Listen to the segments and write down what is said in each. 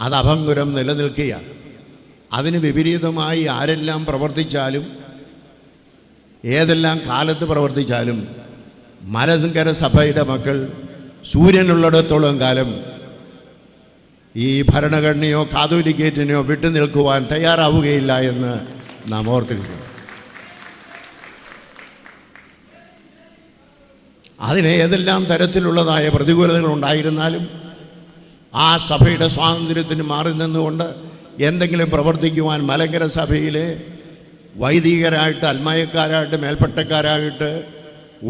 അത് അഭംഗുരം നിലനിൽക്കുകയാണ്. അതിന് വിപരീതമായി ആരെല്ലാം പ്രവർത്തിച്ചാലും ഏതെല്ലാം കാലത്ത് പ്രവർത്തിച്ചാലും മലങ്കര സഭയുടെ മക്കൾ സൂര്യനുള്ളിടത്തോളം കാലം ഈ ഭരണഘടനയോ കാതോലിക്കേറ്റിനെയോ വിട്ടു നിൽക്കുവാൻ തയ്യാറാവുകയില്ല എന്ന് നാം ഓർത്തിരിക്കുന്നു. അതിന് ഏതെല്ലാം തരത്തിലുള്ളതായ പ്രതികൂലതകൾ ഉണ്ടായിരുന്നാലും ആ സഭയുടെ സ്വാതന്ത്ര്യത്തിന് മാറി നിന്നുകൊണ്ട് എന്തെങ്കിലും പ്രവർത്തിക്കുവാൻ മലങ്കര സഭയിലെ വൈദികരായിട്ട് അൽമായക്കാരായിട്ട് മേൽപ്പട്ടക്കാരായിട്ട്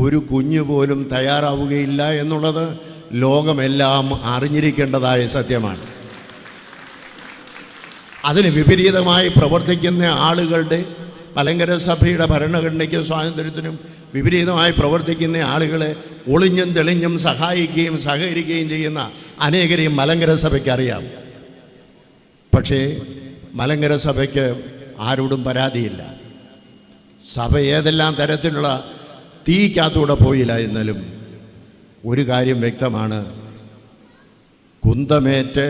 ഒരു കുഞ്ഞു പോലും തയ്യാറാവുകയില്ല എന്നുള്ളത് ലോകമെല്ലാം അറിഞ്ഞിരിക്കേണ്ടതായ സത്യമാണ്. അതിന് വിപരീതമായി പ്രവർത്തിക്കുന്ന ആളുകളുടെ മലങ്കര സഭയുടെ ഭരണഘടനയ്ക്കും സ്വാതന്ത്ര്യത്തിനും വിപരീതമായി പ്രവർത്തിക്കുന്ന ആളുകളെ ഒളിഞ്ഞും തെളിഞ്ഞും സഹായിക്കുകയും സഹകരിക്കുകയും ചെയ്യുന്ന അനേകരെയും മലങ്കര സഭയ്ക്ക് അറിയാം. പക്ഷേ മലങ്കര സഭയ്ക്ക് ആരോടും പരാതിയില്ല. സഭ ഏതെല്ലാം തരത്തിലുള്ള തീക്കകത്തൂടെ പോയില്ല എന്നാലും ഒരു കാര്യം വ്യക്തമാണ്, കുന്തമേറ്റ്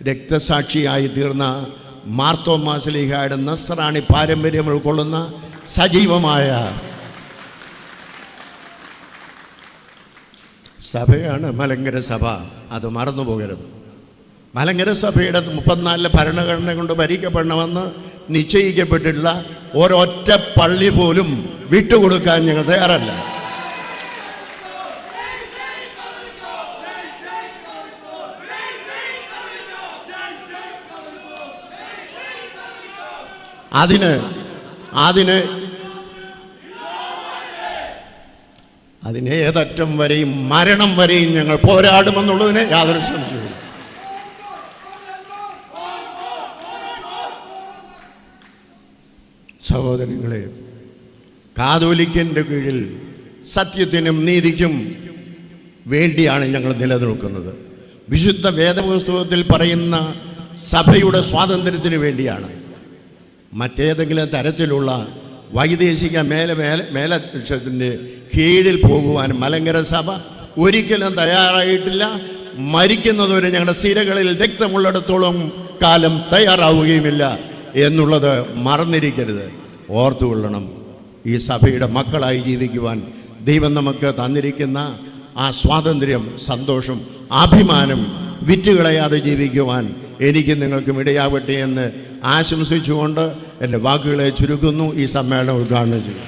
രക്തസാക്ഷിയായി തീർന്ന മാർത്തോമാ ശ്ലീഹായുടെ നസ്രാണി പാരമ്പര്യം ഉൾക്കൊള്ളുന്ന സജീവമായ സഭയാണ് മലങ്കര സഭ. അത് മറന്നു പോകരുത്. മലങ്കര സഭയുടെ 34 ഭരണഘടന കൊണ്ട് ഭരിക്കപ്പെടണമെന്ന് നിശ്ചയിക്കപ്പെട്ടിട്ടുള്ള ഒരൊറ്റ പള്ളി പോലും വിട്ടുകൊടുക്കാൻ ഞങ്ങൾ തയ്യാറല്ല. അതിന് ഏതറ്റം വരെയും മരണം വരെയും ഞങ്ങൾ പോരാടുമെന്നുള്ളതിന് യാതൊരു സംശയവും. സഹോദരങ്ങളെ, കാതോലിക്കൻ്റെ കീഴിൽ സത്യത്തിനും നീതിക്കും വേണ്ടിയാണ് ഞങ്ങൾ നിലനിൽക്കുന്നത്. വിശുദ്ധ വേദപുസ്തകത്തിൽ പറയുന്ന സഭയുടെ സ്വാതന്ത്ര്യത്തിന് വേണ്ടിയാണ്. മറ്റേതെങ്കിലും തരത്തിലുള്ള വൈദേശിക മേലധ്യക്ഷത്തിൻ്റെ കീഴിൽ പോകുവാൻ മലങ്കര സഭ ഒരിക്കലും തയ്യാറായിട്ടില്ല. മരിക്കുന്നതുവരെ ഞങ്ങളുടെ സിരകളിൽ രക്തമുള്ളിടത്തോളം കാലം തയ്യാറാവുകയുമില്ല എന്നുള്ളത് മറന്നിരിക്കരുത്. ഓർത്തുകൊള്ളണം. ഈ സഭയുടെ മക്കളായി ജീവിക്കുവാൻ ദൈവം നമുക്ക് തന്നിരിക്കുന്ന ആ സ്വാതന്ത്ര്യം, സന്തോഷം, അഭിമാനം വിറ്റുകളയാതെ ജീവിക്കുവാൻ എനിക്ക് നിങ്ങൾക്കും ഇടയാവട്ടെ എന്ന് ആശംസിച്ചുകൊണ്ട് എൻ്റെ വാക്കുകളെ ചുരുക്കുന്നു. ഈ സമ്മേളനം ഉദ്ഘാടനം ചെയ്യും.